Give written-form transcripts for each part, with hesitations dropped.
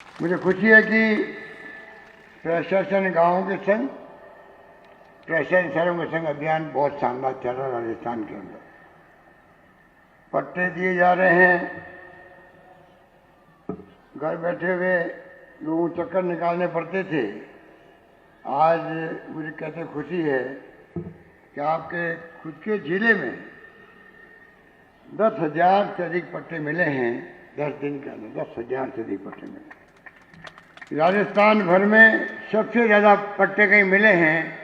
मुझे खुशी है कि प्रशासन गांवों के संग प्रशासन शहरों के संग अभियान बहुत शानदार चल रहा है राजस्थान के अंदर। पट्टे दिए जा रहे हैं, घर बैठे हुए लोगों को चक्कर निकालने पड़ते थे। आज मुझे कहते खुशी है कि आपके खुद के जिले में 10,000 से अधिक पट्टे मिले हैं। 10 दिन के अंदर 10,000 से अधिक पट्टे मिले। राजस्थान भर में सबसे ज़्यादा पट्टे कहीं मिले हैं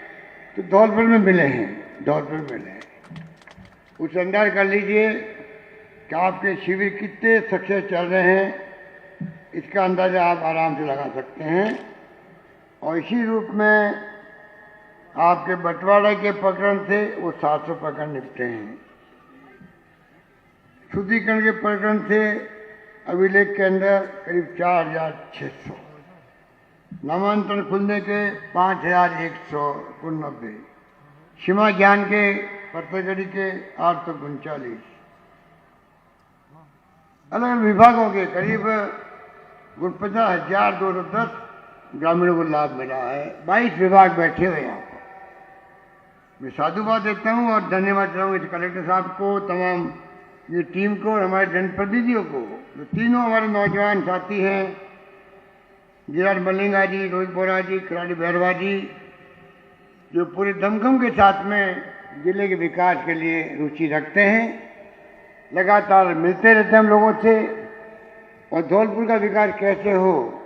तो धौलपुर में मिले हैं। धौलपुर में मिले हैं। उस अंदाज कर लीजिए कि आपके शिविर कितने सक्सेस चल रहे हैं, इसका अंदाजा आप आराम से लगा सकते हैं। और इसी रूप में आपके बंटवारे के प्रकरण से वो 700 प्रकरण निपटे हैं। शुद्धिकरण के प्रकरण से अभिलेख के अंदर करीब 4,600, नामांतरण खुलने के 5,190, सीमा ज्ञान के पत्रगढ़ी के 839, अलग अलग विभागों के करीब 49,210 ग्रामीणों को लाभ मिला है। 22 विभाग बैठे हुए हैं यहाँ पर। मैं साधुवाद देता हूँ और धन्यवाद देता हूँ इस कलेक्टर साहब को, तमाम ये टीम को और हमारे जनप्रतिनिधियों को, जो तीनों हमारे नौजवान साथी हैं, गिराज मलिंगा जी, रोहित बोरा जी, खिलाड़ी भैरवा जी, जो पूरे दमखम के साथ में जिले के विकास के लिए रुचि रखते हैं। लगातार मिलते रहते हैं हम लोगों से और धौलपुर का विकास कैसे हो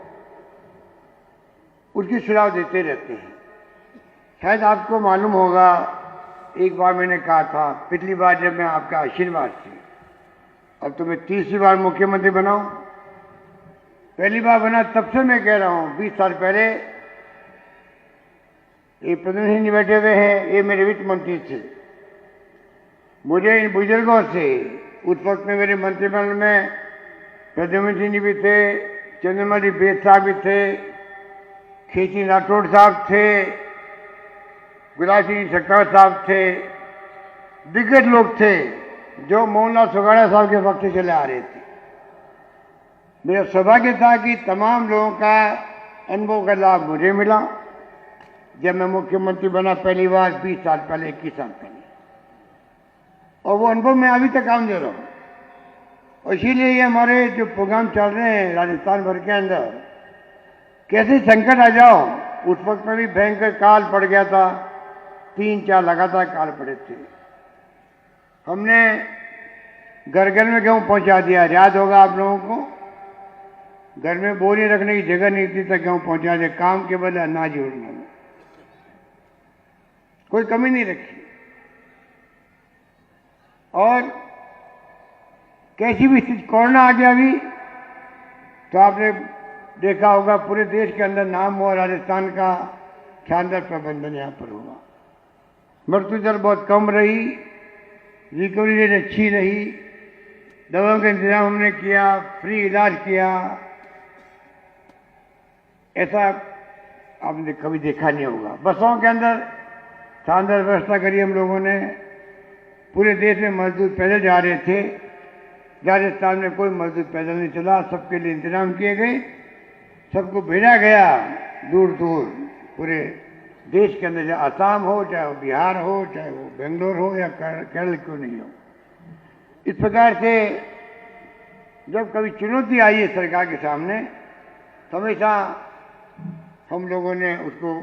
उसकी सुझाव देते रहते हैं। शायद आपको मालूम होगा, एक बार मैंने कहा था, पिछली बार जब मैं आपका आशीर्वाद से, अब तो मैं 30वीं बार मुख्यमंत्री बनाऊं, पहली बार बना तब से मैं कह रहा हूं, 20 साल पहले ये प्रतिनिधि बैठे हुए हैं, ये मेरे वित्त मंत्री थे। मुझे इन बुजुर्गों से, उस वक्त में मेरे मंत्रिमंडल में प्रधानमंत्री जी भी थे, चंद्रमणि बेद साहब भी थे, खेची राठौड़ साहब थे, गुलाब सिंह सक्सेना साहब थे, दिग्गज लोग थे जो मोहनलाल सुगाड़ा साहब के वक्त से चले आ रहे थे। मेरा सौभाग्य था कि तमाम लोगों का अनुभव का लाभ मुझे मिला जब मैं मुख्यमंत्री बना पहली बार 20 साल पहले, 21 साल पहले, और वो अनुभव मैं अभी तक काम दे रहा हूँ। और इसीलिए ये हमारे जो प्रोग्राम चल रहे हैं राजस्थान भर के अंदर, कैसे संकट आ जाओ, उस वक्त में भी भयंकर काल पड़ गया था, 3-4 लगातार काल पड़े थे। हमने घर घर में गेहूँ पहुंचा दिया। याद होगा आप लोगों को, घर में बोरी रखने की जगह नहीं थी तक गेहूँ पहुंचा दिया। काम के बदले अनाज जोड़ने में कोई कमी नहीं रखी। और कैसी भी स्थिति, कोरोना आ गया अभी तो आपने देखा होगा पूरे देश के अंदर नाम हुआ राजस्थान का शानदार प्रबंधन यहाँ पर हुआ। मृत्यु दर बहुत कम रही, रिकवरी रेट अच्छी रही, दवाओं का इंतजाम हमने किया, फ्री इलाज किया। ऐसा आपने कभी देखा नहीं होगा। बसों के अंदर शानदार व्यवस्था करी हम लोगों ने। पूरे देश में मजदूर पैदल जा रहे थे, राजस्थान में कोई मजदूर पैदल नहीं चला। सबके लिए इंतजाम किए गए, सबको भेजा गया दूर दूर पूरे देश के अंदर, चाहे असम हो, चाहे वो बिहार हो, चाहे वो बेंगलोर हो या केरल क्यों नहीं हो। इस प्रकार से जब कभी चुनौती आई है सरकार के सामने, तो हमेशा हम लोगों ने उसको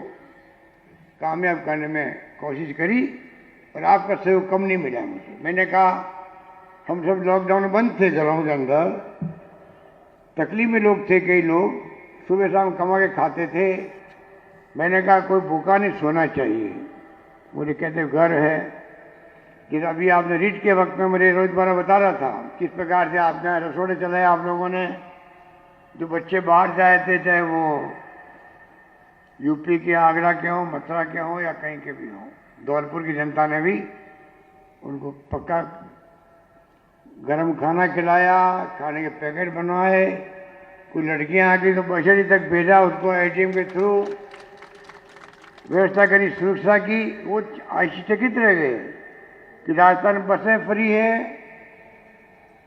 कामयाब करने में कोशिश करी और आपका सहयोग कम नहीं मिला मुझे। मैंने कहा, हम सब लॉकडाउन बंद थे घरों के अंदर, तकलीफ में लोग थे, कई लोग सुबह शाम कमा के खाते थे। मैंने कहा कोई भूखा नहीं सोना चाहिए। मुझे कहते घर है कि अभी आपने रीट के वक्त में मुझे रोहित बोरा बता रहा था किस प्रकार से आपने रसोड़े चलाए आप लोगों ने। जो बच्चे बाहर जाए थे, चाहे वो यूपी के, आगरा के हों, मथुरा के हों या कहीं के भी हों, धौलपुर की जनता ने भी उनको पक्का गरम खाना खिलाया, खाने के पैकेट बनवाए। कोई लड़कियां आ गई तो बशेरी तक भेजा उसको, एटीएम के थ्रू व्यवस्था करी, सुरक्षा की। वो आश्चर्यचकित रह गए कि राजस्थान बसें फ्री है,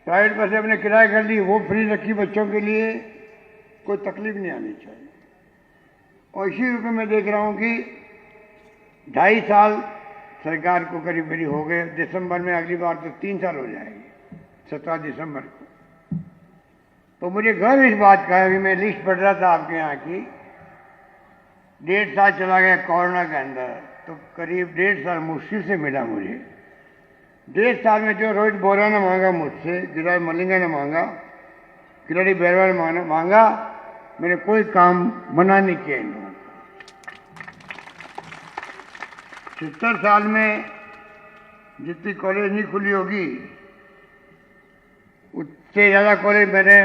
प्राइवेट बसें हमने किराया कर ली, वो फ्री रखी बच्चों के लिए। कोई तकलीफ नहीं आनी चाहिए। और इसी रूप में मैं देख रहा हूं कि 2.5 साल सरकार को करीब करीब हो गए। दिसंबर में अगली बार तो 3 साल हो जाएंगे, 17 दिसंबर को। तो मुझे गर्व इस बात का है, अभी मैं लिस्ट पढ़ रहा था आपके यहाँ की, 1.5 साल चला गया कोरोना के अंदर, तो करीब 1.5 साल मुश्किल से मिला मुझे। 1.5 साल में जो रोहित बोरा ने मांगा मुझसे, गिरिराज मलिंगा ने मांगा, खिलाड़ी बैरवा ने मांगा, मैंने कोई काम मना नहीं किया इन लोगों को। 70 साल में जितनी कॉलेज नहीं खुली होगी उससे ज़्यादा कॉलेज मैंने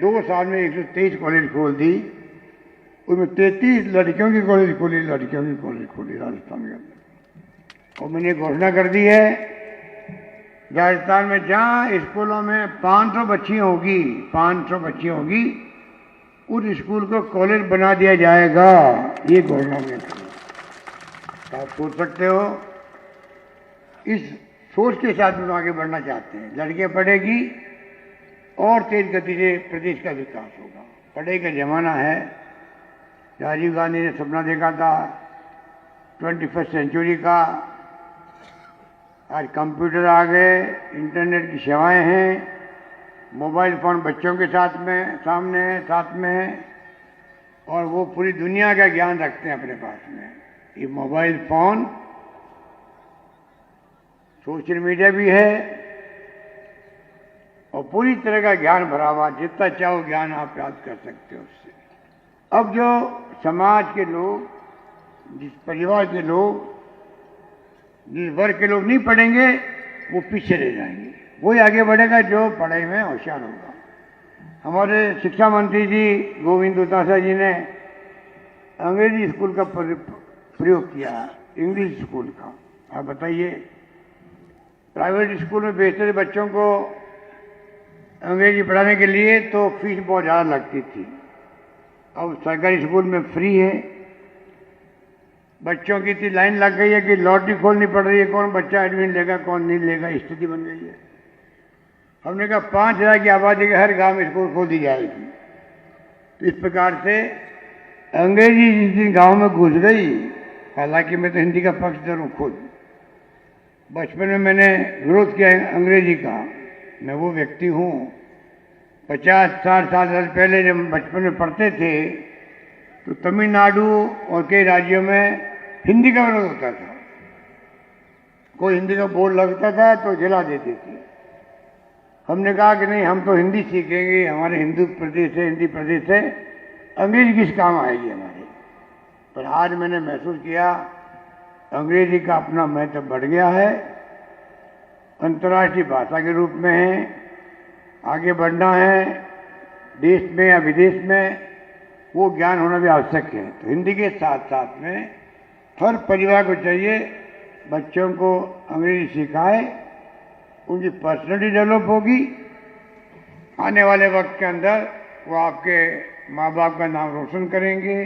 2 साल में 123 कॉलेज खोल दी। उसमें 33 लड़कियों की कॉलेज खोली, लड़कियों की कॉलेज खोली राजस्थान के अंदर। और मैंने घोषणा कर दी है, राजस्थान में जहाँ स्कूलों में 500 बच्चियाँ होगी, 500 बच्चियाँ होगी, उस स्कूल को कॉलेज बना दिया जाएगा। ये घोषणा में आप सोच सकते हो, इस सोच के साथ हम आगे बढ़ना चाहते हैं। लड़कियाँ पढ़ेगी और तेज गति से प्रदेश का विकास होगा। पढ़ाई का जमाना है। राजीव गांधी ने सपना देखा था 21st सेंचुरी का। आज कंप्यूटर आ गए, इंटरनेट की सेवाएं हैं, मोबाइल फ़ोन बच्चों के साथ में सामने है, साथ में है, और वो पूरी दुनिया का ज्ञान रखते हैं अपने पास में। ये मोबाइल फ़ोन, सोशल मीडिया भी है और पूरी तरह का ज्ञान भरा हुआ, जितना चाहो ज्ञान आप प्राप्त कर सकते हो उससे। अब जो समाज के लोग, जिस परिवार के लोग, जिस वर्ग के लोग नहीं पढ़ेंगे वो पीछे रह जाएंगे, वही आगे बढ़ेगा जो पढ़ाई में होशियार होगा। हमारे शिक्षा मंत्री जी गोविंद दोतादरा जी ने अंग्रेजी स्कूल का प्रयोग किया, इंग्लिश स्कूल का। आप बताइए, प्राइवेट स्कूल में भेजते थे बच्चों को अंग्रेजी पढ़ाने के लिए तो फीस बहुत ज़्यादा लगती थी। अब सरकारी स्कूल में फ्री है। बच्चों की इतनी लाइन लग गई है कि लॉटरी खोलनी पड़ रही है, कौन बच्चा एडमिशन लेगा कौन नहीं लेगा, स्थिति बन गई है। हमने कहा 5,000 की आबादी के हर गांव में स्कूल खोल दी जाएगी। तो इस प्रकार से अंग्रेजी जिस दिन गाँव में घुस गई, हालांकि मैं तो हिंदी का पक्षधर हूँ खुद, बचपन में मैंने विरोध किया अंग्रेजी का। मैं वो व्यक्ति हूँ, 50-60 साल पहले जब बचपन में पढ़ते थे तो तमिलनाडु और कई राज्यों में हिंदी का विरोध होता था। कोई हिंदी का बोर्ड लगता था तो जला देते थे। हमने कहा कि नहीं, हम तो हिंदी सीखेंगे, हमारे हिंदू प्रदेश है, हिंदी प्रदेश है, अंग्रेजी किस काम आएगी हमारे। पर आज मैंने महसूस किया अंग्रेजी का अपना महत्व बढ़ गया है, अंतर्राष्ट्रीय भाषा के रूप में है, आगे बढ़ना है देश में या विदेश में, वो ज्ञान होना भी आवश्यक है। तो हिंदी के साथ साथ में हर परिवार को चाहिए बच्चों को अंग्रेजी सिखाए, उनकी पर्सनैलिटी डेवलप होगी। आने वाले वक्त के अंदर वो आपके माँ बाप का नाम रोशन करेंगे,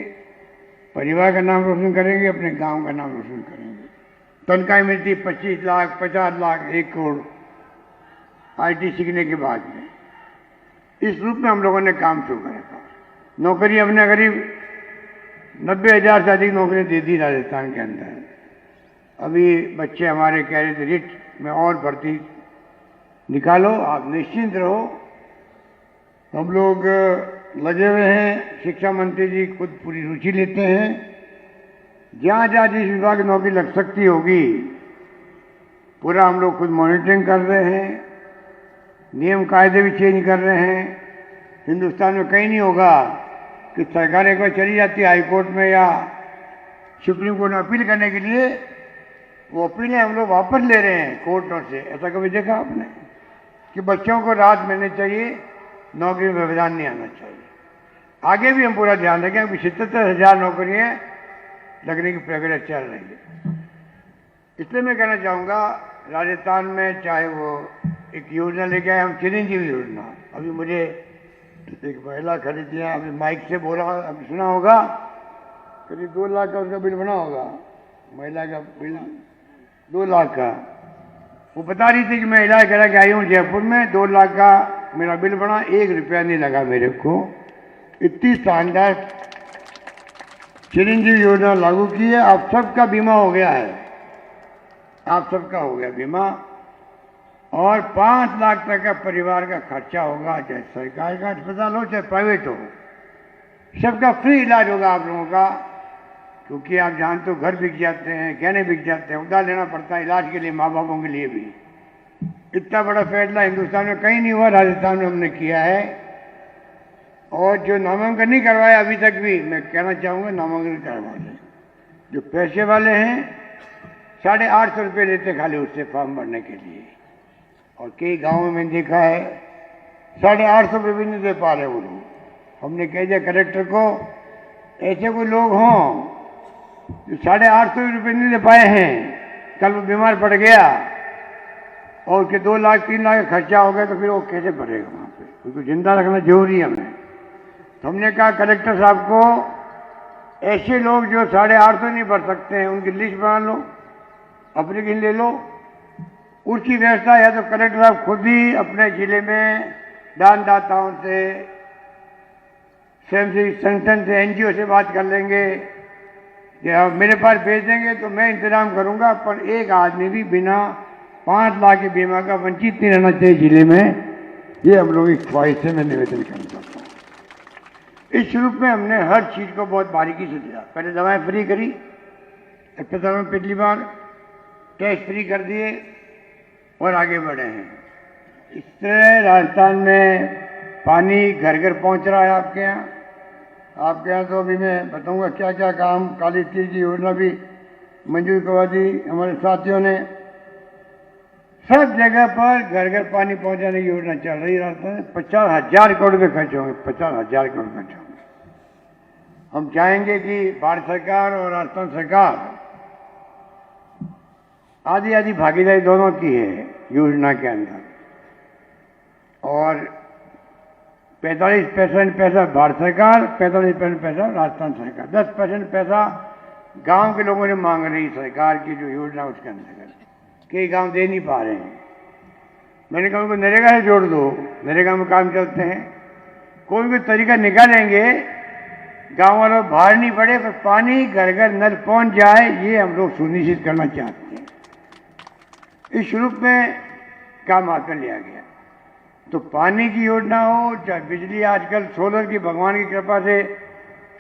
परिवार का नाम रोशन करेंगे, अपने गांव का नाम रोशन करेंगे। तनख्वाह मिलती 25 लाख, 50 लाख, 1 करोड़ IT सीखने के बाद में। इस रूप में हम लोगों ने काम शुरू करा था। नौकरी हमने करीब 90,000 से अधिक नौकरियां दे दी राजस्थान के अंदर। अभी बच्चे हमारे कह रहे थे रिट में और भर्ती निकालो, आप निश्चिंत रहो। हम लोग लगे हुए हैं, शिक्षा मंत्री जी खुद पूरी रुचि लेते हैं। जहाँ जहाँ जिस विभाग की नौकरी लग सकती होगी पूरा हम लोग खुद मॉनिटरिंग कर रहे हैं, नियम कायदे भी चेंज कर रहे हैं। हिंदुस्तान में कहीं नहीं होगा कि सरकार एक बार चली जाती है हाई कोर्ट में या सुप्रीम कोर्ट में अपील करने के लिए, वो अपीलें हम लोग वापस ले रहे हैं कोर्टों से। ऐसा कभी देखा आपने कि बच्चों को राहत मिलनी चाहिए, नौकरी में व्यवधान नहीं आना चाहिए। आगे भी हम पूरा ध्यान रखें कि 77,000 नौकरियाँ लगने की प्रक्रिया चल रही है। इसलिए मैं कहना चाहूँगा राजस्थान में चाहे वो एक योजना लेके आए हम, चिरंजीवी योजना। अभी मुझे एक महिला खरीदी है, अभी माइक से बोला, अभी सुना होगा, करीब 2 लाख का उसका बिल बना होगा। महिला का बिल 2 लाख का। वो बता रही थी कि मैं इलाज करा के आई हूँ जयपुर में, 2 लाख का मेरा बिल बना, 1 रुपया नहीं लगा मेरे को। इतनी शानदार चिरंजीवी योजना लागू की है। आप सबका बीमा हो गया है, आप सबका हो गया बीमा, और 5 लाख तक का परिवार का खर्चा होगा, चाहे सरकार का अस्पताल हो चाहे प्राइवेट हो, सबका फ्री इलाज होगा आप लोगों का। क्योंकि आप जानते हो घर बिक जाते हैं, गहने बिक जाते हैं, उधार लेना पड़ता है इलाज के लिए, माँ बापों के लिए भी। इतना बड़ा फैसला हिंदुस्तान में कहीं नहीं हुआ, राजस्थान में हमने किया है। और जो नामांकन नहीं करवाया अभी तक भी, मैं कहना चाहूँगा नामांकन करवा दें। जो पैसे वाले हैं 850 रुपये लेते खाली उससे फॉर्म भरने के लिए, और कई गाँवों में देखा है 850 रुपये भी नहीं दे पा रहे वो लोग। हमने कह दिया कलेक्टर को, ऐसे कोई लोग हों जो 850 रुपये नहीं दे पाए हैं, कल वो बीमार पड़ गया और उसके 2 लाख 3 लाख का खर्चा हो गया, तो फिर वो कैसे भरेगा वहाँ पे? उसको जिंदा रखना जरूरी है हमें। तो हमने कहा कलेक्टर साहब को, ऐसे लोग जो 850 नहीं भर सकते हैं उनकी लिस्ट बना लो, अपने की ले लो, उसकी व्यवस्था या तो कलेक्टर साहब खुद ही अपने जिले में दानदाताओं से, स्वयंसेवी संगठन से, एनजीओ से बात कर लेंगे कि आप मेरे पास भेज देंगे तो मैं इंतजाम करूंगा, पर एक आदमी भी बिना 5 लाख के बीमा का वंचित नहीं रहना चाहिए जिले में। ये हम लोग की ख्वाहिश से मैं निवेदन करना चाहता हूँ। इस रूप में हमने हर चीज़ को बहुत बारीकी से दिया। पहले दवाएं फ्री करी, अस्पतालों में पिछली बार टेस्ट फ्री कर दिए और आगे बढ़े हैं। इससे राजस्थान में पानी घर घर पहुँच रहा है आपके यहाँ। आपके यहाँ तो अभी मैं बताऊंगा क्या क्या काम, काली स्टील की योजना भी मंजूर करवा दी हमारे साथियों ने। सब जगह पर घर घर पानी पहुंचाने की योजना चल रही है। राजस्थान में 50,000 करोड़ रुपये खर्च होंगे, 50,000 करोड़ खर्च होंगे। हम चाहेंगे कि भारत सरकार और राजस्थान सरकार आधी आधी भागीदारी दोनों की है योजना के अंदर, और 45% पैसा भारत सरकार, 45% पैसा राजस्थान सरकार, 10% पैसा गांव के लोगों ने मांग रही सरकार की जो योजना उसके अंतर्गत। कई गांव दे नहीं पा रहे हैं। मैंने कहा उनको नरेगा से जोड़ दो, नरेगा में काम चलते हैं, कोई भी तरीका निकालेंगे, गांव वालों बाहर नहीं पड़े, पर पानी घर घर नल पहुंच जाए, ये हम लोग सुनिश्चित करना चाहते हैं। इस रूप में काम हाथ में लिया गया। तो पानी की योजना हो चाहे बिजली, आजकल सोलर की भगवान की कृपा से,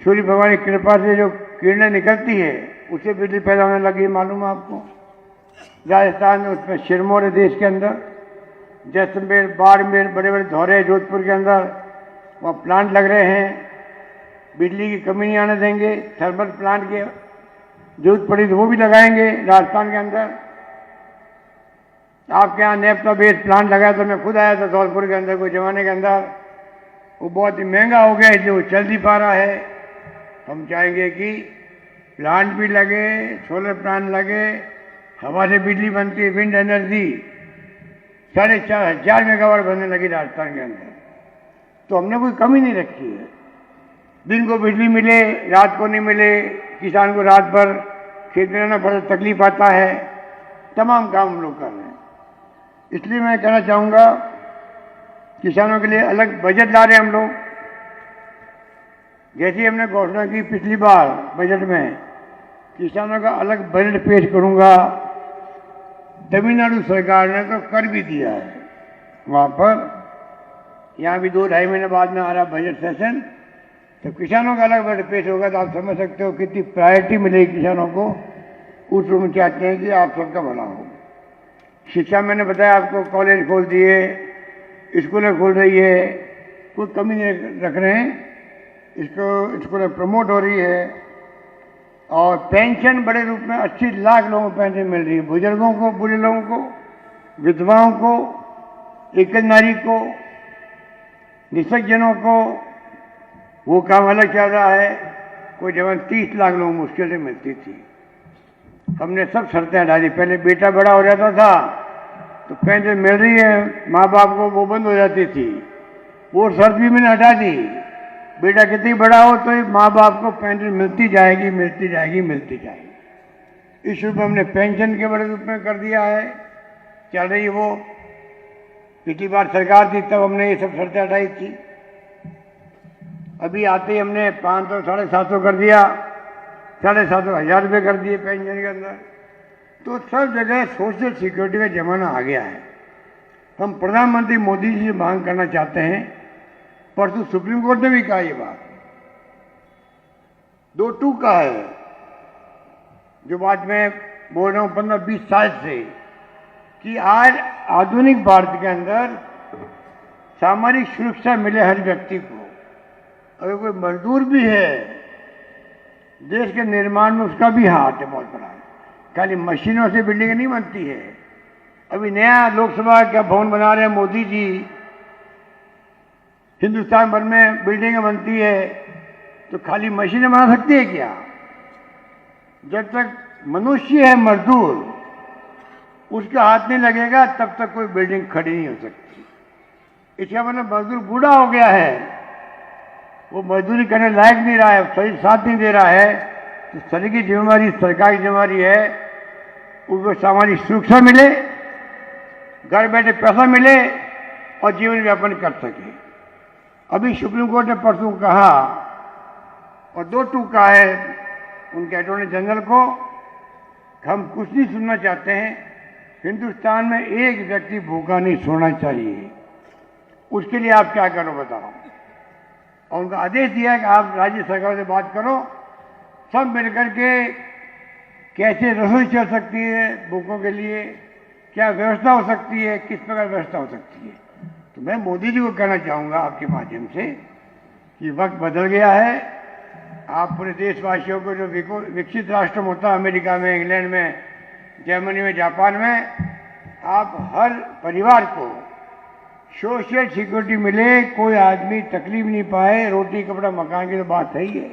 सूर्य भगवान की कृपा से जो किरणें निकलती है उससे बिजली पैदा होने लगी, मालूम है आपको। राजस्थान में, उसमें सिरमौर है देश के अंदर, जैसलमेर, बाड़मेर, बड़े बड़े धौरे, जोधपुर के अंदर वहाँ प्लांट लग रहे हैं। बिजली की कमी नहीं आने देंगे। थर्मल प्लांट की जरूरत पड़ी तो वो भी लगाएंगे राजस्थान के अंदर। आपके यहाँ नेफ्ता बेस्ड प्लांट लगाया तो मैं खुद आया था धौलपुर के अंदर कोई जमाने के अंदर, वो बहुत ही महंगा हो गया इसलिए वो चल नहीं पा रहा है। हम चाहेंगे कि प्लांट भी लगे, सोलर प्लांट लगे, हवा से बिजली बनती है, विंड एनर्जी 4,500 मेगावाट बनने लगी राजस्थान के अंदर। तो हमने कोई कमी नहीं रखी है। दिन को बिजली मिले, रात को नहीं मिले, किसान को रात भर खेत में रहना बड़ा तकलीफ आता है, तमाम काम हम लोग कर रहे हैं। इसलिए मैं कहना चाहूँगा किसानों के लिए अलग बजट ला रहे हैं हम लोग। जैसी हमने घोषणा की पिछली बार बजट में, किसानों का अलग बजट पेश करूँगा। तमिलनाडु सरकार ने तो कर भी दिया है वहाँ पर, यहाँ भी 2-2.5 महीने बाद में आ रहा बजट सेशन, तो किसानों का अलग बजट पेश होगा। तो आप समझ सकते हो कितनी प्रायोरिटी मिलेगी किसानों को। उस रूप में चाहते हैं कि आप सबका भला हो। शिक्षा मैंने बताया आपको, कॉलेज खोल दिए, स्कूलें खोल रही है, कोई कमी नहीं रख रहे हैं। इसको स्कूलें प्रमोट हो रही है। और पेंशन बड़े रूप में 80 लाख लोगों को पेंशन मिल रही है, बुजुर्गों को, बूढ़े लोगों को, विधवाओं को, एकल नारी को, निःशक्तजनों को। वो काम अलग चल रहा है। कोई जवान 30 लाख लोगों को मुश्किल से मिलती थी। हमने सब शर्तें हटा दी। पहले बेटा बड़ा हो जाता था तो पेंशन मिल रही है माँ बाप को, वो बंद हो जाती थी, वो शर्त भी मैंने हटा दी। बेटा कितनी बड़ा हो तो माँ बाप को पेंशन मिलती जाएगी, मिलती जाएगी, मिलती जाएगी। इस रूप में हमने पेंशन के बड़े रूप में कर दिया है। चल रही है वो। पिछली बार सरकार थी तब हमने ये सब शर्तें हटाई थी। अभी आते ही हमने 500 750 कर दिया, 750 1000 रुपये कर दिए पेंशन के अंदर। तो सब जगह सोशल सिक्योरिटी का जमाना आ गया है। हम प्रधानमंत्री मोदी जी से मांग करना चाहते हैं, परसों सुप्रीम कोर्ट ने भी कहा ये बात, 2 का है, जो बात मैं बोल रहा हूं 15-20 साल से, कि आज आधुनिक भारत के अंदर सामाजिक सुरक्षा मिले हर व्यक्ति को। अगर कोई मजदूर भी है, देश के निर्माण में उसका भी हाथ है बहुत बड़ा। खाली मशीनों से बिल्डिंग नहीं बनती है। अभी नया लोकसभा का भवन बना रहे हैं मोदी जी, हिंदुस्तान भर में बिल्डिंगें बनती है, तो खाली मशीनें बना सकती है क्या? जब तक मनुष्य है मजदूर, उसका हाथ नहीं लगेगा तब तक कोई बिल्डिंग खड़ी नहीं हो सकती। इसका मतलब मजदूर बूढ़ा हो गया है, वो मजदूरी करने लायक नहीं रहा है, सही साथ नहीं दे रहा है, तो सर की जिम्मेवारी, सरकार की जिम्मेवारी है उसको सामाजिक सुरक्षा मिले, घर बैठे पैसा मिले और जीवन यापन कर सके। अभी सुप्रीम कोर्ट ने परसों कहा, और 2 का है उनके अटॉर्नी जनरल को, हम कुछ नहीं सुनना चाहते हैं, हिंदुस्तान में एक व्यक्ति भूखा नहीं सोना चाहिए। उसके लिए आप क्या करो बताओ। और उनका आदेश दिया है कि आप राज्य सरकार से बात करो, सब मिलकर के कैसे रसोई चल सकती है भूखों के लिए, क्या व्यवस्था हो सकती है, किस प्रकार व्यवस्था हो सकती है। तो मैं मोदी जी को कहना चाहूँगा आपके माध्यम से कि वक्त बदल गया है। आप पूरे देशवासियों को, जो विकसित राष्ट्र में होता है, अमेरिका में, इंग्लैंड में, जर्मनी में, जापान में, आप हर परिवार को सोशल सिक्योरिटी मिले, कोई आदमी तकलीफ नहीं पाए, रोटी कपड़ा मकान की तो बात सही है,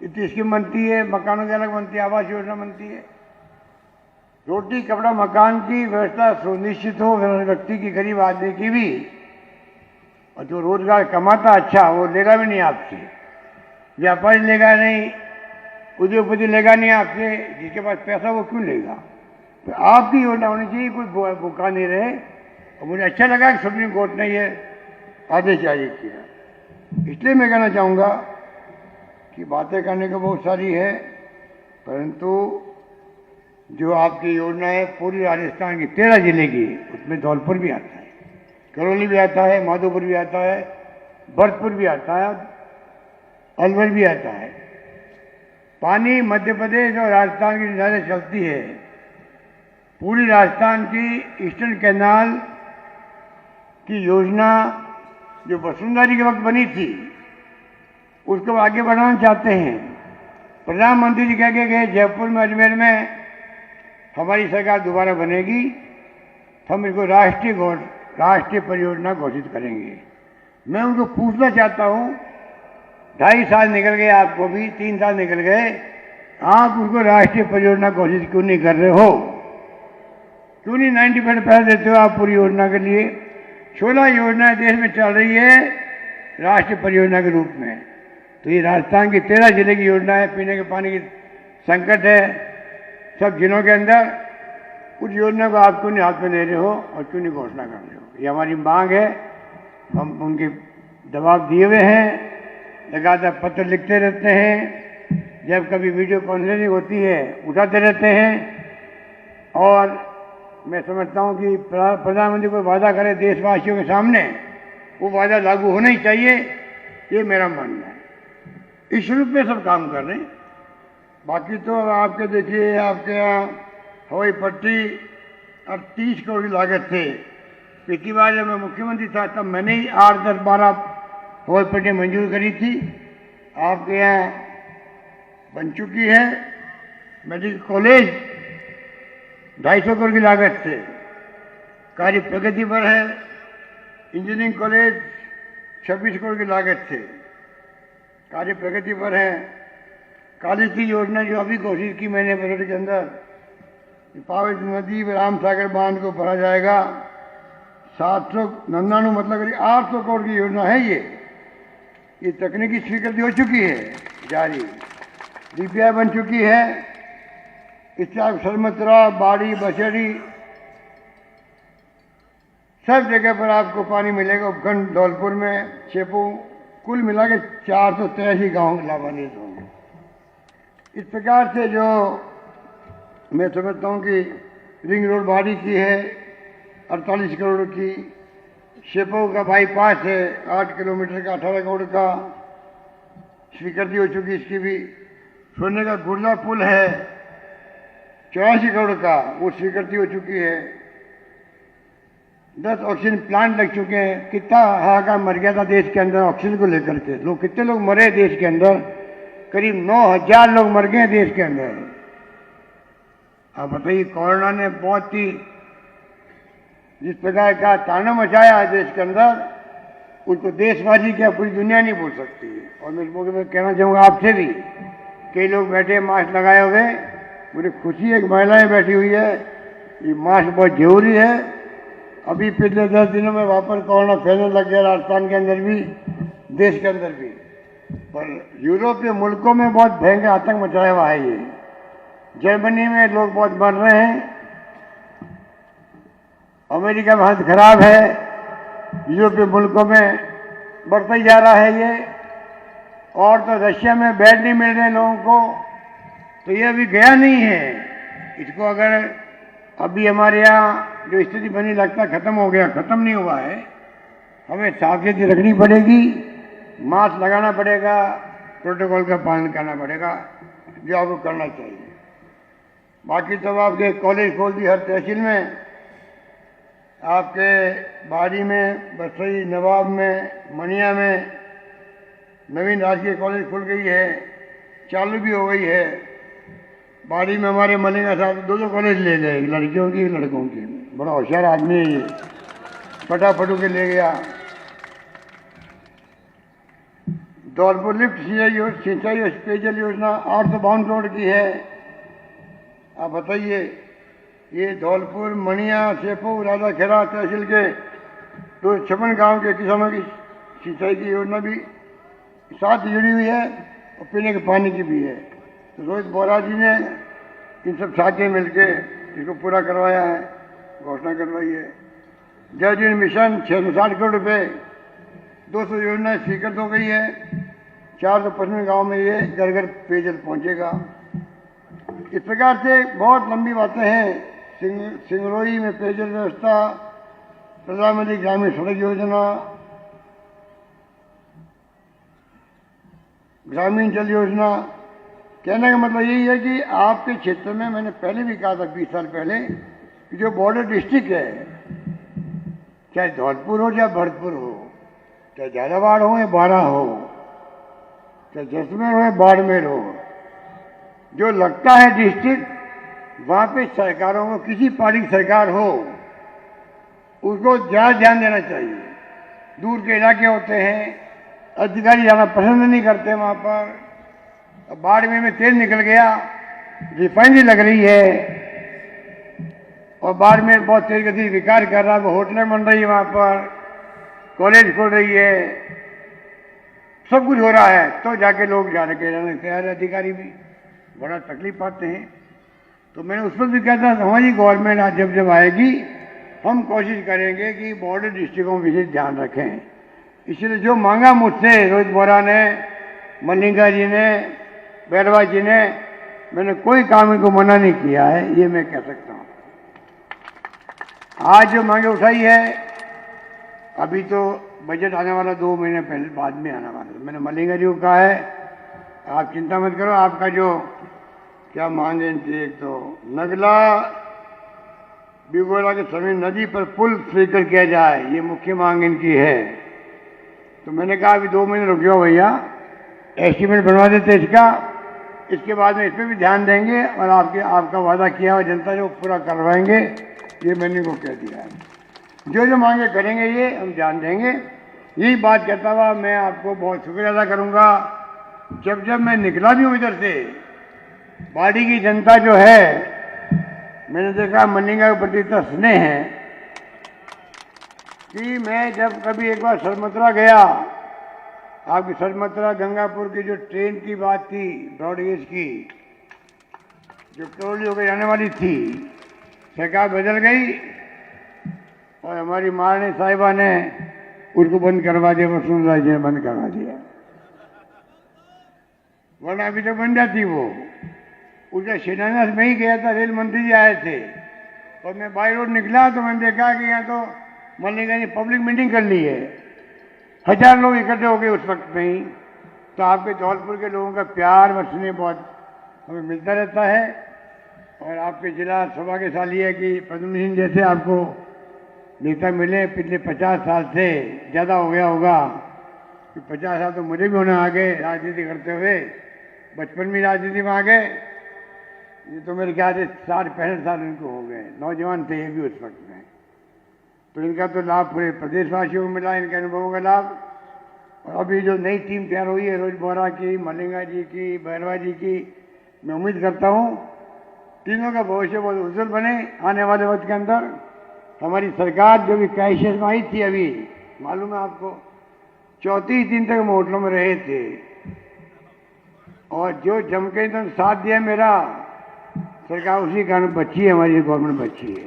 इतनी स्कीम बनती है, मकानों की अलग बनती है, आवास योजना बनती है। रोटी कपड़ा मकान की व्यवस्था सुनिश्चित हो व्यक्ति की, गरीब आदमी की भी, और जो रोजगार कमाता अच्छा वो लेगा भी नहीं आपसे, व्यापारी लेगा नहीं, उद्योगपति लेगा नहीं आपसे, जिसके पास पैसा वो क्यों लेगा। तो आपकी योजना होनी चाहिए, कोई भूखा नहीं रहे। और मुझे अच्छा लगा कि सुप्रीम कोर्ट ने ये आदेश जारी किया। इसलिए मैं कहना चाहूँगा कि बातें करने को बहुत सारी है, परंतु जो आपकी योजना है पूरी राजस्थान की 13 जिले की, उसमें धौलपुर भी आता है, करौली भी आता है, माधोपुर भी आता है, भरतपुर भी आता है, अलवर भी आता है। पानी मध्य प्रदेश और राजस्थान की नहरें चलती है, पूरी राजस्थान की ईस्टर्न कैनाल की योजना जो वसुंधरा जी के वक्त बनी थी, उसको आगे बढ़ाना चाहते हैं। प्रधानमंत्री जी कह के गए जयपुर में, अजमेर में हमारी सरकार दोबारा बनेगी तो हम इसको राष्ट्रीय परियोजना घोषित करेंगे। मैं उनको पूछना चाहता हूँ, 2.5 साल निकल गए, आपको भी 3 साल निकल गए, आप उसको राष्ट्रीय परियोजना घोषित क्यों नहीं कर रहे हो? क्यों नहीं 90% पैसा देते हो आप पूरी योजना के लिए? 16 योजनाएं देश में चल रही है राष्ट्रीय परियोजना के रूप में। तो ये राजस्थान की 13 जिले की योजना है, पीने के पानी की संकट है सब जिलों के अंदर। उस योजना को आप क्यों नहीं हाथ में ले रहे हो और क्यों नहीं घोषणा कर रहे हो? ये हमारी मांग है। हम उनके दबाव दिए हुए हैं, लगातार पत्र लिखते रहते हैं, जब कभी वीडियो कॉन्फ्रेंसिंग होती है उठाते रहते हैं। और मैं समझता हूं कि प्रधानमंत्री कोई वादा करे देशवासियों के सामने, वो वादा लागू होना ही चाहिए, ये मेरा मानना है। इस रूप में सब काम कर रहे हैं। बाकी तो आपके देखिए, आपके यहाँ हवाई पट्टी 30 करोड़ की लागत से, पिछली बार जब मैं मुख्यमंत्री था तब मैंने ही 8, 10, 12 हवाई पट्टी मंजूर करी थी। आपके यहाँ बन चुकी है। मेडिकल कॉलेज 250 करोड़ की लागत से कार्य प्रगति पर है। इंजीनियरिंग कॉलेज 26 करोड़ की लागत से कार्य प्रगति पर है। काली सी योजना जो अभी घोषित की मैंने बजट के अंदर, पार्वती नदी में राम सागर बांध को भरा जाएगा, 799 मतलब 800 करोड़ की योजना है। ये तकनीकी स्वीकृति हो चुकी है, जारी डीपीआई बन चुकी है। इससे आप सरमतरा, बाड़ी, बसेड़ी सब जगह पर आपको पानी मिलेगा। उपखंड धौलपुर में, शेपू, कुल मिला के 483 गांव लाभान्वित होंगे। इस प्रकार से जो मैं समझता हूं कि रिंग रोड बारी की है 48 करोड़ की, शेपो का बाईपास है 8 किलोमीटर का 18 करोड़ का, स्वीकृति हो चुकी इसकी भी। सोने का गुर्दा पुल है 84 करोड़ का, वो स्वीकृति हो चुकी है। 10 ऑक्सीजन प्लांट लग चुके हैं। कितना हाहाकार मर गया था देश के अंदर ऑक्सीजन को लेकर के, लोग कितने लोग मरे देश के अंदर, करीब 9000 लोग मर गए देश के अंदर। आप बताइए, कोरोना ने बहुत ही जिस प्रकार का तांडव मचाया है देश के अंदर, उसको देशवासी क्या पूरी दुनिया नहीं भूल सकती। और मैं इस मौके पर कहना चाहूँगा आपसे भी, कई लोग बैठे मास्क लगाए हुए, मुझे खुशी है कि महिलाएं बैठी हुई है। ये मास्क बहुत जरूरी है। अभी पिछले 10 दिनों में वापस कोरोना फैलने लग गया, राजस्थान के अंदर भी, देश के अंदर भी। पर यूरोपीय मुल्कों में बहुत भयंकर आतंक मचाया हुआ है ये। जर्मनी में लोग बहुत मर रहे हैं, अमेरिका में हालत खराब है, यूरोपीय मुल्कों में बढ़ता ही जा रहा है ये। और तो रशिया में बेड नहीं मिल रहे लोगों को, तो ये अभी गया नहीं है। इसको अगर अभी हमारे यहाँ जो स्थिति बनी लगता खत्म हो गया, खत्म नहीं हुआ है। हमें सावधानी रखनी पड़ेगी, मास्क लगाना पड़ेगा, प्रोटोकॉल का पालन करना पड़ेगा, जो आपको करना चाहिए। बाकी तो आपके कॉलेज खोल दी हर तहसील में, आपके बाड़ी में, बसई, नवाब में, मनिया में नवीन राजकीय कॉलेज खुल गई है, चालू भी हो गई है। बाड़ी में हमारे मलिंगा साहब 2 कॉलेज ले गए, लड़कियों की लड़कों की। बड़ा होशियार आदमी है ये, फटाफटू के ले गया। धौलपुर लिफ्ट सिंचाई और पेयजल योजना 852 करोड़ की है। आप बताइए, ये धौलपुर, मणिया, सेपो, राजाखेड़ा तहसील के 256 गांव के किसानों की सिंचाई की योजना भी साथ जुड़ी हुई है, और पीने के पानी की भी है। तो रोहित बोरा जी ने इन सब साथियों मिलकर इसको पूरा करवाया है, घोषणा करवाई है। जल जीवन मिशन 660 करोड़ रुपए, 200 योजनाएं स्वीकृत हो गई है। 455 गांव में ये घर घर पेयजल पहुंचेगा। इस प्रकार से बहुत लंबी बातें हैं। सिंगरोई में पेयजल व्यवस्था, प्रधानमंत्री ग्रामीण सड़क योजना, ग्रामीण जल योजना। कहने का मतलब यही है कि आपके क्षेत्र में, मैंने पहले भी कहा था 20 साल पहले, कि जो बॉर्डर डिस्ट्रिक्ट है, चाहे धौलपुर हो चाहे भरतपुर हो, चाहे झालावाड़ हो या बारा हो, चाहे जैसलमेर हो या बाड़मेर हो, जो लगता है डिस्ट्रिक्ट, वहां पे सरकारों को, किसी पार्टी की सरकार हो, उसको ज्यादा ध्यान देना चाहिए। दूर के इलाके होते हैं, अधिकारी जाना पसंद नहीं करते वहां पर। बाड़मेर में तेल निकल गया, रिफाइनरी लग रही है, और बाड़मेर बहुत तेज गति विकास कर रहा है, वो होटलें बन रही है वहां पर, कॉलेज खोल रही है, सब कुछ हो रहा है, तो जाके लोग जाने के रहने तैयार है। अधिकारी भी बड़ा तकलीफ पाते हैं। तो मैंने उस पर भी कहता था, हमारी गवर्नमेंट आज जब आएगी, हम कोशिश करेंगे कि बॉर्डर डिस्ट्रिक्टों में विशेष ध्यान रखें। इसलिए जो मांगा मुझसे रोहित बोरा ने, मलिंगा जी ने, बैरवा जी ने, मैंने कोई काम इनको मना नहीं किया है, ये मैं कह सकता हूं। आज जो मांगे उठाई है, अभी तो बजट आने वाला 2 महीने पहले, बाद में आने वाला। मैंने मलिंगा जी को कहा है, आप चिंता मत करो, आपका जो क्या मांगे इनकी, एक तो नगला बिगोला के समय नदी पर पुल स्वीकृत किया जाए, ये मुख्य मांग इनकी है। तो मैंने कहा अभी 2 महीने रुक जाओ भैया, एस्टीमेट बनवा देते इसका, इसके बाद में इस पर भी ध्यान देंगे, और आपका वादा किया हुआ जनता जो पूरा करवाएंगे, ये मैंने इनको कह दिया है। जो जो मांगे करेंगे ये हम ध्यान देंगे। यही बात कहता हुआ मैं आपको बहुत शुक्रिया अदा करूंगा। जब जब मैं निकला भी हूं इधर से, बाड़ी की जनता जो है, मैंने देखा मलिंगा के प्रति इतना स्नेह है कि मैं जब कभी एक बार सरमत्रा गया, आपकी सरमत्रा गंगापुर की जो ट्रेन की बात थी, ब्रॉडगेज की, जो करौली होकर जाने वाली थी, सरकार बदल गई और हमारी महारानी साहिबा ने उसको बंद करवा दिया, वसुंधरा जी ने बंद करवा दिया, वरना अभी तक बन जाती वो। उसका शिलान्यास में ही गया था, रेल मंत्री जी आए थे और मैं बाई रोड निकला तो मैंने देखा कि यहाँ तो मल्लिका जी पब्लिक मीटिंग कर ली है, 1000 लोग इकट्ठे हो गए उस वक्त में ही। तो आपके धौलपुर के लोगों का प्यार व स्नेह बहुत हमें मिलता रहता है। और आपके जिला सभा के साथ ये है कि पद्म सिंह जैसे आपको नेता मिले पिछले 50 साल से ज़्यादा हो गया होगा, कि 50 साल तो मुझे भी होने आ गए राजनीति करते हुए, बचपन में राजनीति में आ गए। ये तो मेरे ख्याल से 60-65 साल इनको हो गए, नौजवान थे ये भी उस वक्त में। तो इनका तो लाभ पूरे प्रदेशवासियों को मिला, इनके अनुभवों का लाभ। और अभी जो नई टीम तैयार हुई है रोज बोरा की, मलिंगा जी की, भैरवा जी की, मैं उम्मीद करता हूँ तीनों का भविष्य बहुत उज्जवल बने आने वाले वक्त के अंदर। हमारी सरकार जो भी क्राइसिस में आई थी, अभी मालूम है आपको, 34 दिन तक हम होटलों में रहे थे और जो जम के एकदम साथ दिया मेरा, सरकार उसी कारण बची है, हमारी गवर्नमेंट बची है।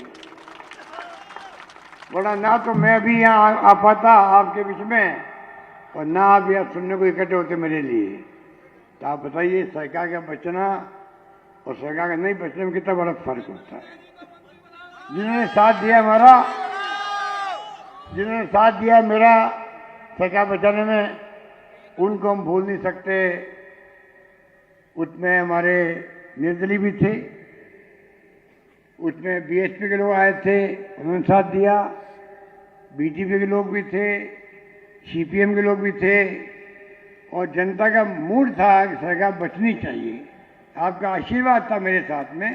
वरना ना तो मैं भी यहाँ आ पाता आपके बीच में और ना आप यहाँ सुनने को इकट्ठे होते मेरे लिए। तो आप बताइए सरकार का बचना और सरकार का नहीं बचने में कितना बड़ा फर्क होता है। जिन्होंने साथ दिया हमारा, जिन्होंने साथ दिया मेरा सरकार बचाने में, उनको हम भूल नहीं सकते। उसमें हमारे निर्दलीय भी थे, उसमें बीएसपी के लोग आए थे, उन्होंने साथ दिया, बीजेपी के लोग भी थे, सीपीएम के लोग भी थे। और जनता का मूड था कि सरकार बचनी चाहिए, आपका आशीर्वाद था मेरे साथ में।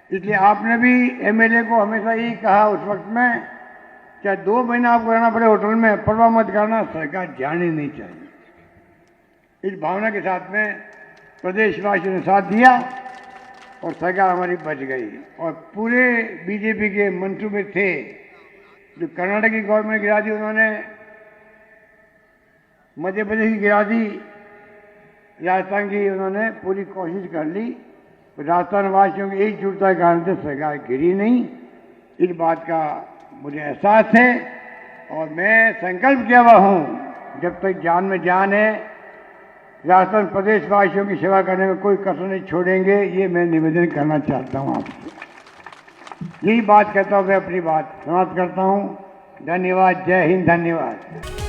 इसलिए आपने भी एमएलए को हमेशा यही कहा उस वक्त में, चाहे 2 महीना आपको रहना पड़े होटल में, परवाह मत करना, सरकार जानी नहीं चाहिए। इस भावना के साथ में प्रदेशवासियों ने साथ दिया और सरकार हमारी बच गई। और पूरे बीजेपी के मंसूबे थे, जो कर्नाटक की गवर्नमेंट गिरा दी उन्होंने, मध्य प्रदेश की गिरा दी, राजस्थान की उन्होंने पूरी कोशिश कर ली। राजस्थान वासियों की एकजुटता के कारण से सरकार गिरी नहीं, इस बात का मुझे एहसास है। और मैं संकल्प किया हुआ हूँ, जब तक जान में जान है, राजस्थान प्रदेश वासियों की सेवा करने में कोई कसर नहीं छोड़ेंगे। ये मैं निवेदन करना चाहता हूँ आपसे। यही बात कहता हूँ, मैं अपनी बात समाप्त करता हूँ। धन्यवाद। जय हिंद। धन्यवाद।